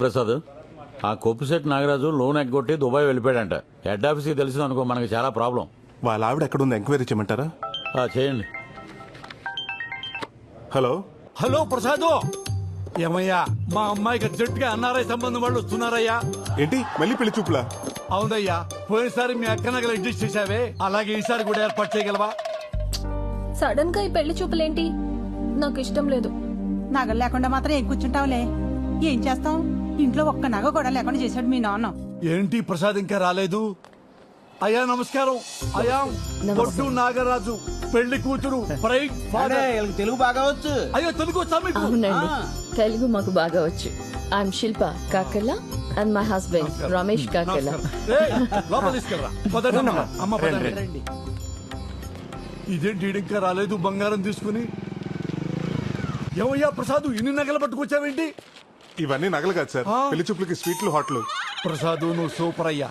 ప్రసాద్, ఆ కొప్పిశెట్టి నాగరాజు లోన్ ఎగ్గొట్టి Dubai వెళ్ళిపోయాడంట. Head ఆఫీస్కి తెలిసింది అనుకో, మనకి చాలా ప్రాబ్లం. వాళ్ళ ఆవిడ ఎక్కడుంది ఎంక్వైరీ చేయమంటారా? చేయండి. హలో హలో ప్రసాదు, ఏమయ్యా మా అమ్మాయికి అర్జెంట్ గా ఎన్ఆర్ఐ సంబంధం వాళ్ళు వస్తున్నారయ్యా. ఏంటి మళ్ళీ పెళ్లి చూపులా? అవునయ్యా, పోయినసారి మీ అక్క నగలు అడ్జస్ట్ చేసావే, అలాగే ఈసారి కూడా ఏర్పాటు చేయగలవా? సడన్ గా ఈ పెళ్లి చూపులేంటి? నాకు ఇష్టం లేదు. నగలు లేకుండా మాత్రం ఏం కూర్చుంటావులే. ఏం చేస్తాం, ఇంట్లో ఒక్క నగ కూడా లేకుండా చేశాడు మీ నాన్న. ఏంటి ప్రసాద్ ఇంకా రాలేదు? అయ్యా నమస్కారం. అయ్యా బొడ్డు నాగరాజు, పెళ్లి కూతురు, బ్రైట్ ఫాదర్. తెలుగు బాగా వచ్చు. అయ్యో తెలుగు వచ్చా మీకు? అవునండి, తెలుగు మాకు బాగా వచ్చు. I'm Shilpa Kakarla and my husband Ramesh Kakarla. ఏయ్, లోపల తీసుకెళ్ళరా. పదండి అమ్మా. అమ్మ పదండి. ఇదేంటి ఈడు ఇంకా రాలేదు బంగారం తీసుకుని? ఏమయ్యా ప్రసాద్, ఇన్ని నగలు పట్టుకొచ్చావేంటి? ఇవన్నీ నగలు కాదు సార్, పెళ్లి చూపులకి స్వీట్లు హాట్లు. ప్రసాద్ నువ్వు సూపర్ అయ్యా.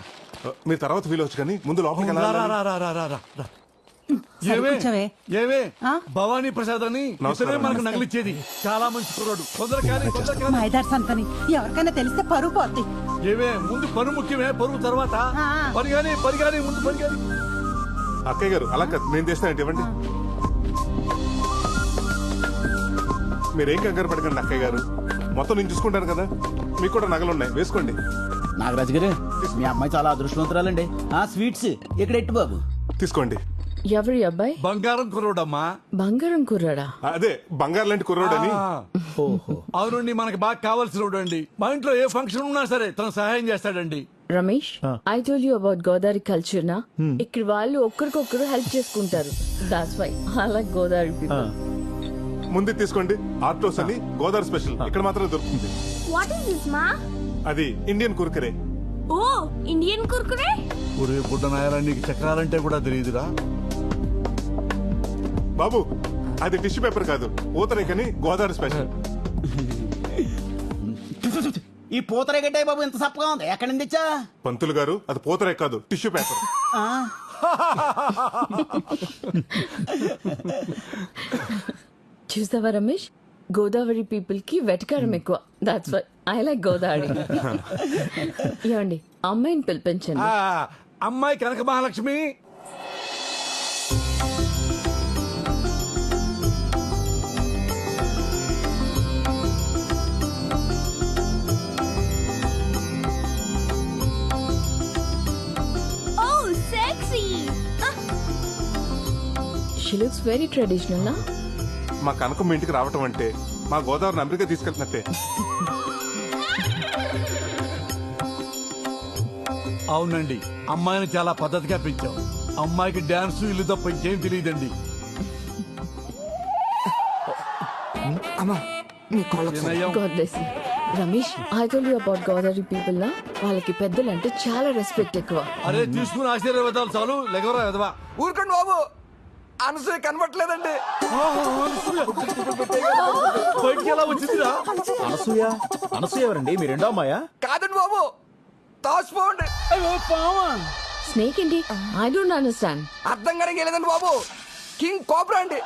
మీరు తర్వాత ఫీల్ అవచ్చు కానీ ముందు లోపలికి రా, వెళ్ళాలి. రా, రా, రా, రా, రా, రా. సరే, ఏమే? కూర్చోవే. ఏమే? ఆ? భవానీ ప్రసాద్ అని నమస్కారం. ఇతనే మనకు నగలిచ్చేది. చాలా మంచి కుర్రాడు. తొందర కానీ, తొందర కానీ. మైదార్ సంతని ఎవరికైనా తెలిస్తే పరువు పోద్ది. ఏమే, ముందు పరువు ముఖ్యమే, పరువు తర్వాత ఆ. పరిగాని పరిగాని ముందు పరిగాని. అక్కయ్య గారు అలా కాదు, నేను చేస్తానంటే ఇవ్వండి. మీరేం కంగారు పడకండి అక్కయ్య గారు, మొత్తం నేను చూసుకుంటాను కదా. మీకు కూడా నగలు ఉన్నాయి, వేసుకోండి. నాగరాజు గారు, మీ అమ్మాయి చాలా అదృష్టవంతురాలండి. ఆ స్వీట్స్ ఇక్కడ ఎట్టు బాబు. తీసుకోండి. ఎవరి అబ్బాయి? బంగారం కుర్రోడమ్మా. బంగారం కుర్రాడా? అదే బంగారు లాంటి కుర్రోడని. అవునండి, మనకి బాగా కావాల్సిన అండి. మా ఇంట్లో ఏ ఫంక్షన్ ఉన్నా సరే తను సహాయం చేస్తాడండి. Ramesh, I told you about Godavari culture నా. ఇక్కడ వాళ్ళు ఒక్కరికొక్కరు హెల్ప్ చేసుకుంటారు. That's why I like Godavari people. ముందు తీసుకోండి. ఆర్టోస్ అని గోదావరి స్పెషల్ ఇక్కడ మాత్రమే దొరుకుతుంది. వాట్ ఇస్ దిస్ మా? అది ఇండియన్ కుర్కరే. ఓ ఇండియన్ కుర్కురే. ఒరే బుడ్డ నాయరా, నీకు చక్రాలంటే కూడా తెలియదురా? బాబు అది టిష్యూ పేపర్ కాదు, ఊతరేకని గోదావరి స్పెషల్. ఈ పూతరేగడ్డాయి బాబు ఇంత సప్పగా ఉంది, ఎక్కడి నుంచి తెచ్చా? పంతులు గారు అది పూతరేక కాదు, టిష్యూ పేపర్. చూసావా రమేష్, గోదావరి పీపుల్ కి వెటకారం ఎక్కువ. That's why I like Godavari. ఏమండి, అమ్మాయిని పిలిపించండి. అమ్మాయి Kanaka Mahalakshmi. Oh sexy. She looks very traditional నా. మా కనకం మీ ఇంటికి రావటం అంటే మా గోదావరిని అమెరికా తీసుకెళ్తున్నట్టే. అవునండి, అమ్మాయిని చాలా పద్ధతిగా పెంచాం. అమ్మాయికి డాన్స్ ఇల్లు తప్ప ఇంకేం తెలియదండి. God bless you. Ramesh, I told you about Godavari people నా. వాళ్ళకి పెద్దలు అంటే చాలా రెస్పెక్ట్ ఎక్కువ. అరే తీసుకుని ఆశీర్వాదాలు చాలు, లెగవరా ఎదవా. ఊరుకోండి బాబు, అనసూయ కనబట్లేదండి. బయటికి ఎలా వచ్చిందిరా? అనసూయ ఎవరండి? మీ రెండో అమ్మాయా? కాదండి బాబు, తాసిపోండి. స్నేక్ ఏంటి? I don't understand. అర్థం కానీ లేదండి బాబు, కింగ్ కోబ్రా అండి.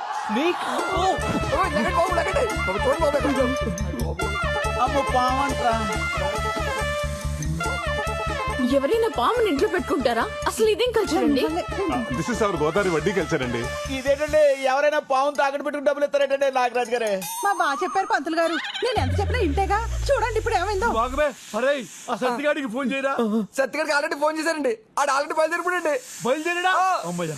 బాబు లెగండి. బాబు, చూడండి బాబు. అమ్మో పావంట్రా. ఎవరైనా పాముని ఇంట్లో పెట్టుకుంటారా? అసలు ఇదేం కల్చర్ అండి? దిస్ ఇస్ అవర్ గోదావరి వడ్డీ కల్చర్ అండి. ఇదేంటండి, ఎవరైనా పావును తాకట్టు పెట్టుకుని డబ్బులు ఇస్తారేటండి నాగరాజు గారే? మా బాగా చెప్పారు పంతులు గారు, నేను ఎంత చెప్పినా ఇంటేగా. చూడండి ఇప్పుడు ఏమైందో. బాగమే. అరే ఆ సత్తిగాడికి ఫోన్ చేయరా. సత్యగారికి ఆల్రెడీ ఫోన్ చేశారండి, ఆడు ఆల్రెడీ బయలుదేరిపోయండి. బయలుదేరడా? అమ్మయ్యా.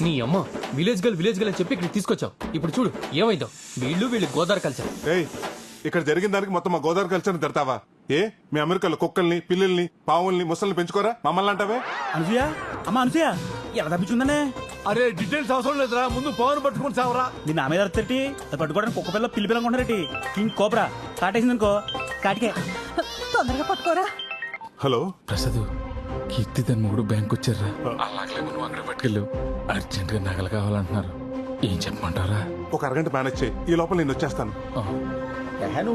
నీ అమ్మ విలేజ్ గల్ అని చెప్పి ఇక్కడ తీసుకొచ్చావు. ఇప్పుడు చూడు ఏమైందో. వీళ్ళు గోదావరి కల్చర్. ఏయ్, ఇక్కడ జరిగిన దానికి మొత్తం మా గోదావరి కల్చర్ తిడతావా? ఏ మీ అమెరికాలో కుక్కల్ని, పిల్లల్ని, పావుల్ని, ముసల్ని పెంచుకోరా? మమ్మల్ని అంటావే? అనసూయ, అమ్మ అనసూయ ఎలా తప్పించుందనే? అరే డీటెయిల్స్ అవసరం లేదురా, ముందు పవన్ పట్టుకుని సావరా. మీ నా మీద అర్థటి అది పట్టుకోవడానికి కుక్క పిల్ల పిల్లి పిల్ల కొంటారటి. కింగ్ కోబ్రా కాటేసింది అనుకో, కాటికే. తొందరగా పట్టుకోరా. హలో ప్రసాద్, కీర్తి తన మూడు బ్యాంక్ వచ్చారా? అలాగే నువ్వు అక్కడ పట్టుకెళ్ళు. అర్జెంట్ గా నగలు కావాలంటున్నారు. ఏం చెప్పమంటారా? ఒక అరగంట మేనేజ్ చేయి, ఈ లోపల నేను వచ్చేస్తాను.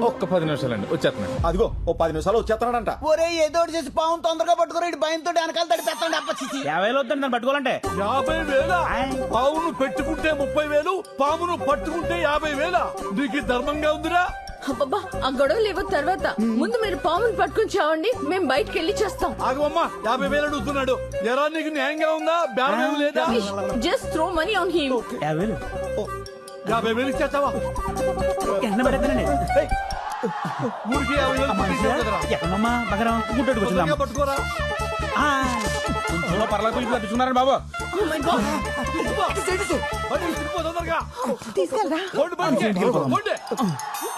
ఒక్క 10 నిమిషాలండి, వచ్చేస్తున్నాను. అదిగో ఓ 10 నిమిషాలు వచ్చేస్తాడంట. ఒరే ఏదో చేసి పావును తొందరగా పట్టుకోరా, ఇటు భయంతో వెనకాల తడిపేస్తాడు. అప్పచ్చి 50,000 వద్దండి దాన్ని పట్టుకోవాలంటే. 50,000? పావును పెట్టుకుంటే 30,000, పామును పట్టుకుంటే 50,000. నీకు ధర్మంగా ఉందిరా? అబ్బబ్బా ఆ గొడవ లేవు తర్వాత ముందు మీరు పాముని పట్టుకుని చావండి మేము బయటకు వెళ్ళి చేస్తాం. ఆగమ్మా 50,000 అడుగుతున్నాడు. ఎరా నీకు న్యాయంగా ఉందా? బేరం లేదా? Just throw money on him. 50,000 ఇచ్చేస్తావా? ఎండ పడతానండి. ఊరికి 50,000 తీసేవు కదరా. ఎక్కడమ్మా బగరం ముట్టడికి వచ్చిందా? తొందరగా పట్టుకోరా. పర్లకు తప్పించుకున్నారండి బాబు. Oh my God. బండి తిరిగిపో తొందరగా. తీసుకెళ్ళరా. పోండి బండికి. పోండి.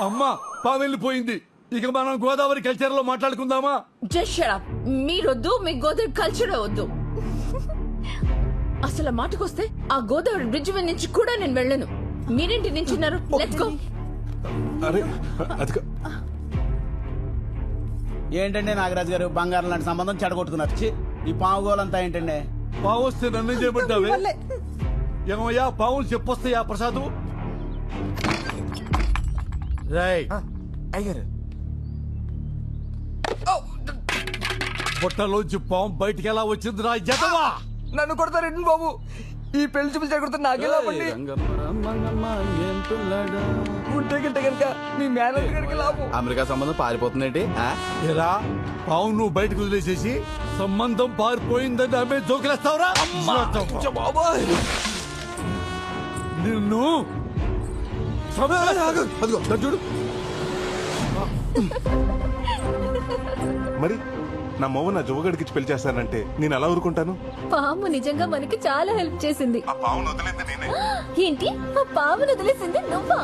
అమ్మా పాము వెళ్ళిపోయింది. ఇక మనం గోదావరి కల్చర్ లో మాట్లాడుకుందామా? Just shut up. మీరొద్దు, మీ గోదావరి కల్చర్ వద్దు. అసలు మాటకొస్తే ఆ గోదావరి బ్రిడ్జ్ మీద నుంచి కూడా నేను వెళ్ళను. మీరేంటి నించున్నారు? Let's go. అరే అది ఏంటండి నాగరాజు గారు బంగారం లాంటి సంబంధం చెడగొట్టుకున్నారు. ఛీ, ఈ పావు గోలంతా ఏంటండి? పావు వస్తే నన్ను చేయబడ్డావే. ఏమయ్యా పావులు చెప్పొస్తాయా ప్రసాదు? రై అయ్యారు బుట్టలోంచి పాము బయటికి ఎలా వచ్చిందిరా జతవా? నన్ను కొడతారండి బాబు. ఈ పెళ్లి చూపించి చెడగొడుతున్న నాకేలాపండి. ఉంటే గింటే కనుక మీ మేనేజర్ గారికి లాభం. అమెరికా సంబంధం పారిపోతుందేంటి? ఏరా పావు నువ్వు బయటకు వదిలేసేసి సంబంధం పారిపోయిందని ఆమె జోకులేస్తావురా? బాబాయ్ నిన్ను చూడు. మరి నా మొవ్వ నా జువగడికి ఇచ్చి పెళ్లి చేస్తానంటే నేను ఎలా ఊరుకుంటాను? పాము నిజంగా మనకి చాలా హెల్ప్ చేసింది. ఆ పావును వదిలింది నేనే. ఏంటి ఆ పామును వదిలేసింది నువ్వా?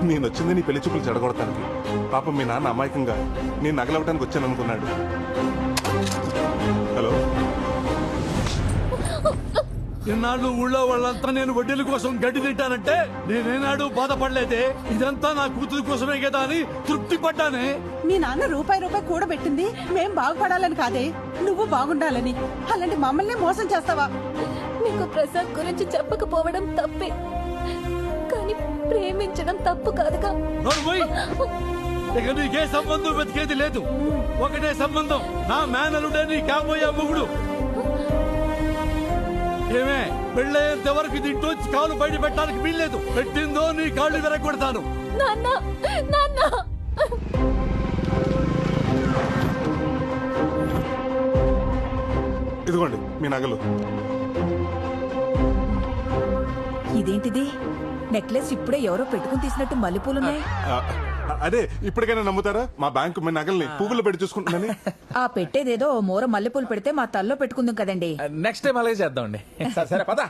నేను వచ్చింది నీ పెళ్లి చూపులు చెడగొడటానికి. పాపం మీ నాన్న అమాయకంగా నేను నగలవటానికి వచ్చాను అనుకున్నాడు. హలో, ఇన్నాళ్ళు ఊళ్ళో వాళ్ళంతా నేను వడ్డీల కోసం గడ్డి తింటానంటే నేనేనాడు బాధపడలేదే. ఇదంతా నా కూతురు కోసమే కదా అని తృప్తి పడ్డానే. మీ నాన్న రూపాయి కూడబెట్టింది మేం బాగుపడాలని కాదే, నువ్వు బాగుండాలని. అలాంటి మమ్మల్ని మోసం చేస్తావా? మీకు ప్రసాద్ గురించి చెప్పకపోవడం తప్పే, కానీ ప్రేమించడం తప్పు కాదుగా. నోర్మోయ్, ఇక నీకే సంబంధం వెతికేది లేదు. ఒకటే సంబంధం, నా మేనలుడే నీ కాబోయే మొగుడు. ఏమే పెళ్ళయ్యేంత వరకు దీంట్లోంచి కాలు బయట పెట్టడానికి వీల్లేదు. పెట్టిందో నీ కాళ్ళు విరగొడతాను. నాన్న నాన్న ఇదిగోండి మీ నగలు. ఇదేంటిది? నెక్లెస్ ఇప్పుడే ఎవరో పెట్టుకుని తీసినట్టు మల్లెపూలున్నాయి. అదే ఇప్పటికైనా నమ్ముతారా? మా బ్యాంకు మీ నగల్ని పువ్వులు పెట్టి చూసుకుంటుందని. ఆ పెట్టేదేదో ఓ మూర మల్లెపూలు పెడితే మా తల్లో పెట్టుకుందాం కదండి. నెక్స్ట్ టైం అలాగే చేద్దామండి. సరే పద.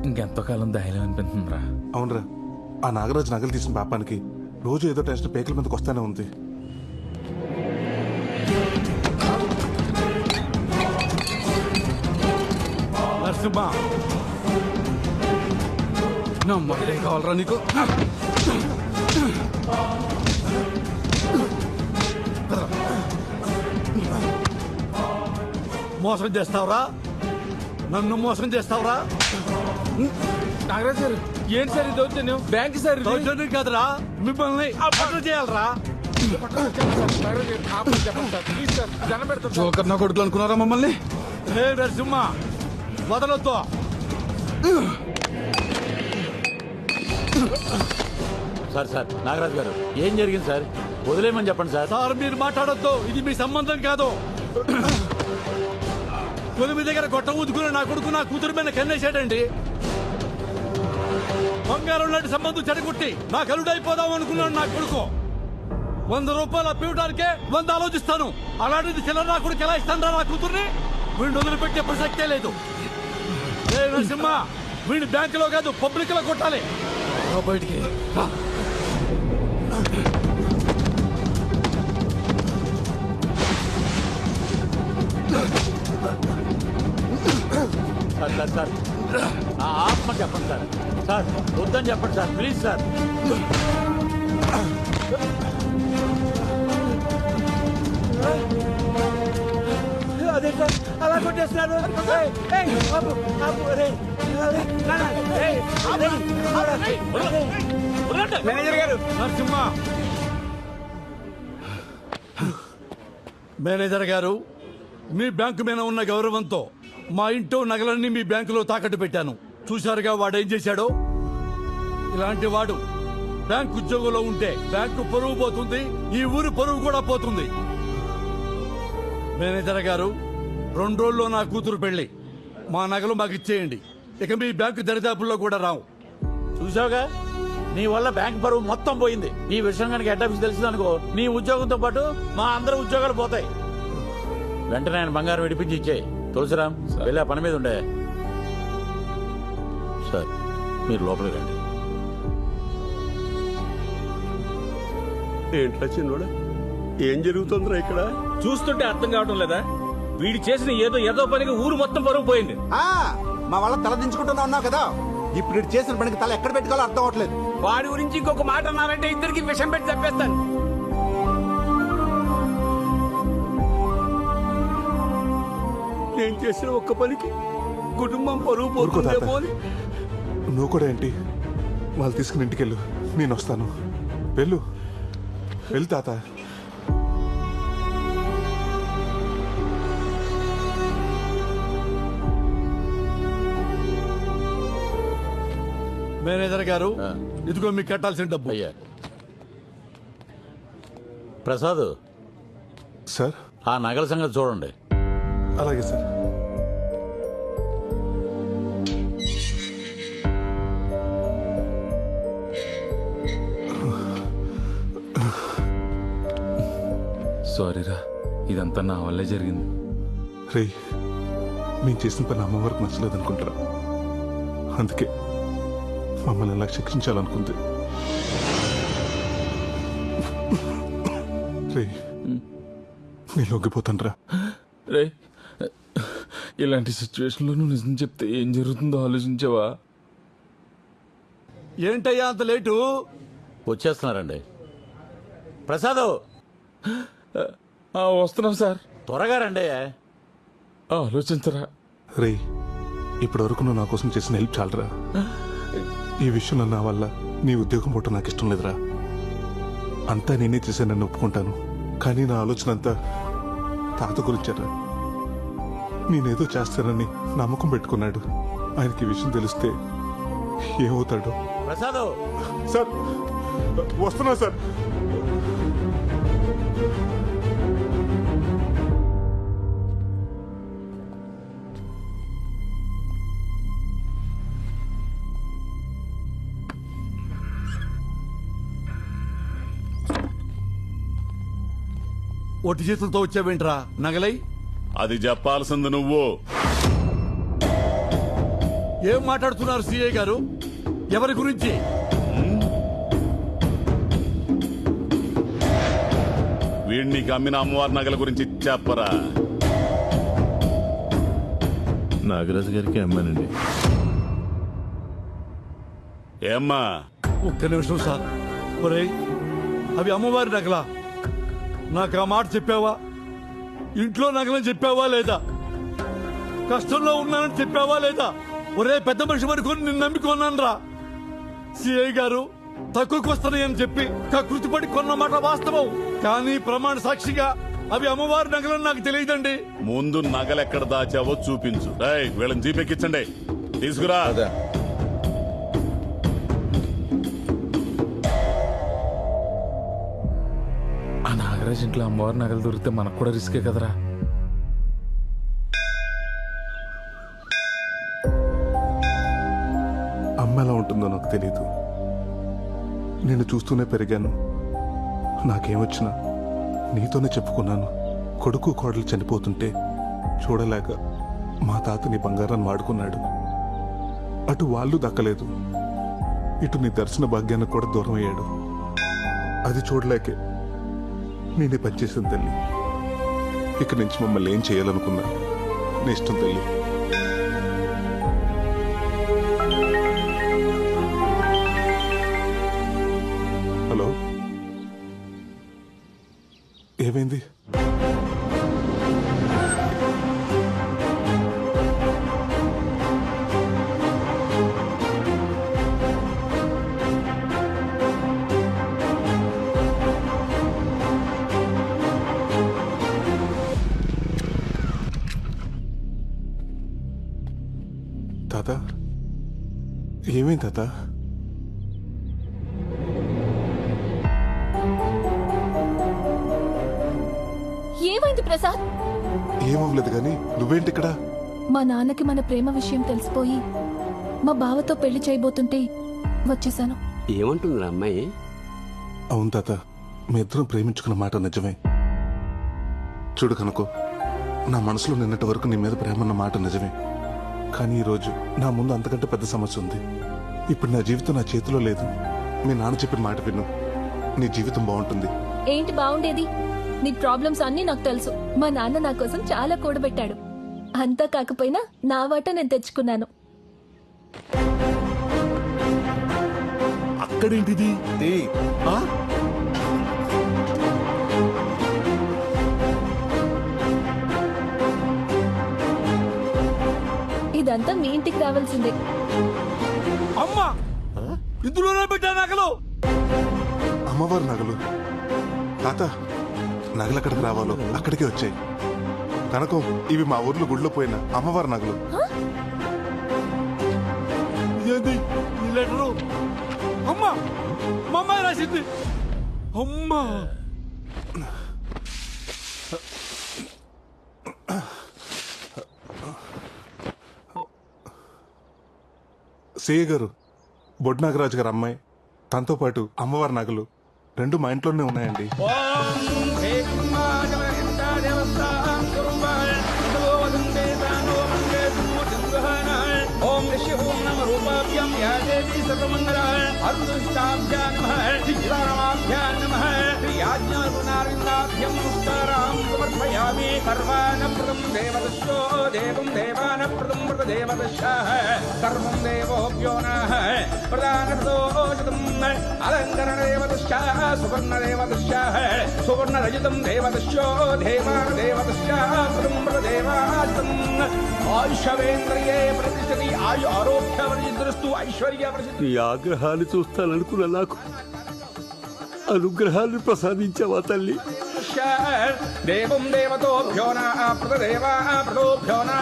ఇంకెంతో కాలం ధైర్యం అనిపిస్తుందిరా. అవునరా, ఆ నాగరాజు నగలు తీసిన పాపానికి రోజు ఏదో టెన్షన్ పేకల మీదకి వస్తానే ఉంది. నరసింహ, నమ్మకం కావాలరా నీకు? మోసం చేస్తావురా? నన్ను మోసం చేస్తావురా? నాగరాజు గారు ఏంటి సార్ ఈ దౌర్జన్యం? బ్యాంక్ సార్ దౌర్జన్యం కాదురా, మిమ్మల్ని అప్పట్లో చేయాలరా. జోకర్ నా కొడుకులు అనుకున్నారా మమ్మల్ని? రే నరసింహ, వదలొద్దు. సార్ నాగరాజు గారు ఏం జరిగింది సార్? వదిలేమని చెప్పండి సార్. సార్ మీరు మాట్లాడొద్దు, ఇది మీ సంబంధం కాదు. కొలిమి దగ్గర గొట్ట ఊదుకుని నా కొడుకు నా కూతురు మీద కన్నేశాడండి. బంగారం లాంటి సంబంధం చెడగొట్టి నా కలుడైపోదాం అనుకున్నాడు నా కొడుకు. 100 రూపాయలు అప్పివడానికే 100 ఆలోచిస్తాను. అలాంటిది చిల్లర నా కొడుకు ఎలా ఇస్తాను నా కూతుర్ని? వీడిని వదిలిపెట్టే ప్రసక్తే లేదు. ఏ నరసింహ, వీడిని బ్యాంకులో కాదు పబ్లిక్ లో కొట్టాలి. బయటికి సార్ ఆత్మ చెప్పండి సార్. సార్ వద్దని చెప్పండి సార్, ప్లీజ్ సార్. అదే సార్ అలా కొట్టేస్తున్నారు. మేనేజర్ గారు. నరసింహ, మేనేజర్ గారు మీ బ్యాంకు మీద ఉన్న గౌరవంతో మా ఇంట్లో నగలన్నీ మీ బ్యాంకులో తాకట్టు పెట్టాను. చూశారుగా వాడేం చేశాడో. ఇలాంటి వాడు బ్యాంకు ఉద్యోగంలో ఉంటే బ్యాంకు పరువు పోతుంది, ఈ ఊరు పరువు కూడా పోతుంది. మేనేజర్ గారు, 2 రోజుల్లో నా కూతురు పెళ్లి. మా నగలు మాకు ఇచ్చేయండి. ఇక మీ బ్యాంకు దరిదాపుల్లో కూడా రావు. చూసావుగా, నీ వల్ల బ్యాంక్ పరువు మొత్తం పోయింది. ఈ విషయం కనుక హెడ్ ఆఫీస్ తెలిసిందనుకో, నీ ఉద్యోగంతో పాటు మా అందరి ఉద్యోగాలు పోతాయి. వెంటనే ఆయన బంగారం విడిపించి ఇచ్చేయి. తులసిరామ్, వెళ్ళి ఆ పని మీద ఉండే. సార్, మీరు లోపలికి రండి. ఏంట్రా చిన్నోడా, ఏం జరుగుతుందిరా ఇక్కడ? చూస్తుంటే అర్థం కావడం లేదా? వీడి చేసిన ఏదో పనికి ఊరు మొత్తం పరుగు పోయింది. మా వాళ్ళ తల దించుకుంటున్నా ఉన్నావు కదా, ఇప్పుడు ఇటు చేసిన పనికి తల ఎక్కడ పెట్టుకోవాలో అర్థం అవట్లేదు. వాడి గురించి ఇంకొక మాట అన్నారంటే ఇద్దరికి విషం పెట్టి చెప్పేస్తాను. నేను చేసిన ఒక్క పనికి కుటుంబం పరువు పోతుందేమో అని. నువ్వు కూడా ఏంటి, వాళ్ళు తీసుకుని ఇంటికెళ్ళు, నేను వస్తాను. వెళ్ళు తాత. మేనేజర్ గారు, ఇదిగో మీకు కట్టాల్సిన డబ్బు. అయ్యా ప్రసాద్, సార్, ఆ నగల సంగతి చూడండి. అలాగే సార్. సారీరా, ఇదంతా నా వల్లే జరిగింది. రే, మేము చేసిన పని అమ్మవారికి నచ్చలేదు అనుకుంటారా, అందుకే మమ్మల్ని ఎలా శిక్షించాలనుకుంది. రే, నేను లొంగిపోతాను రా. రే, ఇలాంటి సిచ్యువేషన్లో నువ్వు నిజం చెప్తే ఏం జరుగుతుందో ఆలోచించావా? ఏంటయ్యా అంత లేటు? వచ్చేస్తున్నారండి. ప్రసాద్, వస్తున్నాం సార్. త్వరగా రండి. ఆలోచించరా. రే, ఇప్పటి వరకు నువ్వు నా కోసం చేసిన హెల్ప్ చాలరా. ఈ విషయంలో నా వల్ల నీ ఉద్యోగం పోవటం నాకు ఇష్టం లేదురా. అంతా నేనే చేశానని ఒప్పుకుంటాను, కానీ నా ఆలోచన అంతా తాత గురించారా. నేనేదో చేస్తానని నమ్మకం పెట్టుకున్నాడు. ఆయనకి ఈ విషయం తెలిస్తే ఏమవుతాడు? ప్రసాద్ సార్, వస్తున్నా సార్. ఒట్టి చేతులతో వచ్చావేంట్రా? నగలై అది చెప్పాల్సింది నువ్వు. ఏం మాట్లాడుతున్నారు సిఐ గారు? ఎవరి గురించి? వీడిని అమ్మిన అమ్మవారి నగల గురించి చెప్పరా. నాగరాజు గారికి అమ్మానండి. ఏమ్మా? ఒక్క నిమిషం సార్. ఒరేయ్, అవి అమ్మవారి నగలా? నాకు ఆ మాట చెప్పావా? ఇంట్లో నగలని చెప్పావా లేదా? కష్టంలో ఉన్నానని చెప్పావా లేదా? ఒరే పెద్ద మనిషి వరకు నిన్ను నమ్మికొన్నాను రా. సిఐ గారు తక్కువకి వస్తున్నాయని చెప్పి కృతిపడి కొన్న మాట వాస్తవం, కానీ ప్రమాణ సాక్షిగా అవి అమ్మవారి నగలని నాకు తెలియదండి. ముందు నగలెక్కడ దాచావో చూపించు. వీళ్ళని జీపెక్కించండి, తీసుకురా. ఆ నాగరాజ్ ఇంట్లో అమ్మవారి నగలు దొరికితే మనకు కూడా రిస్కే కదరా. అమ్మ ఎలా ఉంటుందో నాకు తెలీదు. నేను చూస్తూనే పెరిగాను. నాకేమొచ్చినా నీతోనే చెప్పుకున్నాను. కొడుకు కోడలు చనిపోతుంటే చూడలేక మా తాత నీ బంగారాన్ని వాడుకున్నాడు. అటు వాళ్ళు దక్కలేదు, ఇటు నీ దర్శన భాగ్యానికి కూడా దూరం అయ్యాడు. అది చూడలేకే నేనే పనిచేసిన తల్లి. ఇక నుంచి మమ్మల్ని ఏం చేయాలనుకున్నా నీ ఇష్టం తల్లి. హలో, ఏమైంది? తాత ఏమైంది తాత? ఏమైంది ప్రసాద్? ఏమవ్వలేదు కానీ నువ్వేంటి ఇక్కడ? మా నాన్నకి మన ప్రేమ విషయం తెలిసిపోయి మా బావతో పెళ్లి చేయబోతుంటే వచ్చేసాను. ఏమంటుందిరా అమ్మాయి? అవును తాత, మీ ఇద్దరం ప్రేమించుకున్న మాట నిజమే. చూడు కనుకో, నా మనసులో నిన్నటి వరకు నీ మీద ప్రేమ అన్న మాట నిజమే. కానీ ఈరోజు నా ముందు అంతకంటే పెద్ద సమస్య ఉంది. ఇప్పుడు నా జీవితం నా చేతిలో లేదు. మీ నాన్న చెప్పిన మాట విను, నీ జీవితం బాగుంటుంది. ఏంటి బాగుండేది? నీ ప్రాబ్లమ్స్ అన్నీ నాకు తెలుసు. మా నాన్న నా కోసం చాలా కూడబెట్టాడు. అంతా కాకపోయినా నా వాట నేను తెచ్చుకున్నాను. అక్కడేంటిది? ఇదంతా మీ ఇంటికి రావాల్సిందే. అమ్మా ఇందులోనే పెట్టా నగలు. అమ్మవారి నగలు? తాత, నగలు ఎక్కడికి రావాలో అక్కడికే వచ్చాయి. కనకం, ఇవి మా ఊర్లో గుడిలో పోయిన అమ్మవారి నగలు. ఇదేంటి ఈ లెటరు? అమ్మా మా అమ్మాయి రాసింది. అమ్మా సేయ గారు, బొడ్ నాగరాజు గారు అమ్మాయి, తనతో పాటు అమ్మవారి నగలు రెండు మా ఇంట్లోనే ఉన్నాయండి. ఓం ఋషి ఓం నమ రూపాభ్యాం యా దేవీ సర్వమంగళాః అరుణాభ్యాం నమః శ్రీరామాభ్యాం నమః శ్రీయాజ్ఞానాభ్యాం నమస్కారం సమర్పయామి. సర్వానప్రదం దేవదస్యో దేవం దేవానప్రదం ప్రదేవదస్యాః సర్వం దేవోభ్యో నః ప్రదానప్రదోషితం అలంకరణదేవదస్యాః సువర్ణదేవదస్యాః సువర్ణరజితం దేవదస్యో దేవానదేవదస్యాః పదం ప్రదేవాస్తం ఆయుషవేంద్రియే ప్రతిష్టతి ఆయు ఆరోగ్య వర్ధిస్తూ ఐశ్వర్య ప్రసిద్ధి. ఈ ఆగ్రహాన్ని చూస్తాననుకున్న నాకు అనుగ్రహాన్ని ప్రసాదించావా తల్లి? దేవం దేవతోభ్యో నా ప్రదేవా ప్రదోభ్యో నా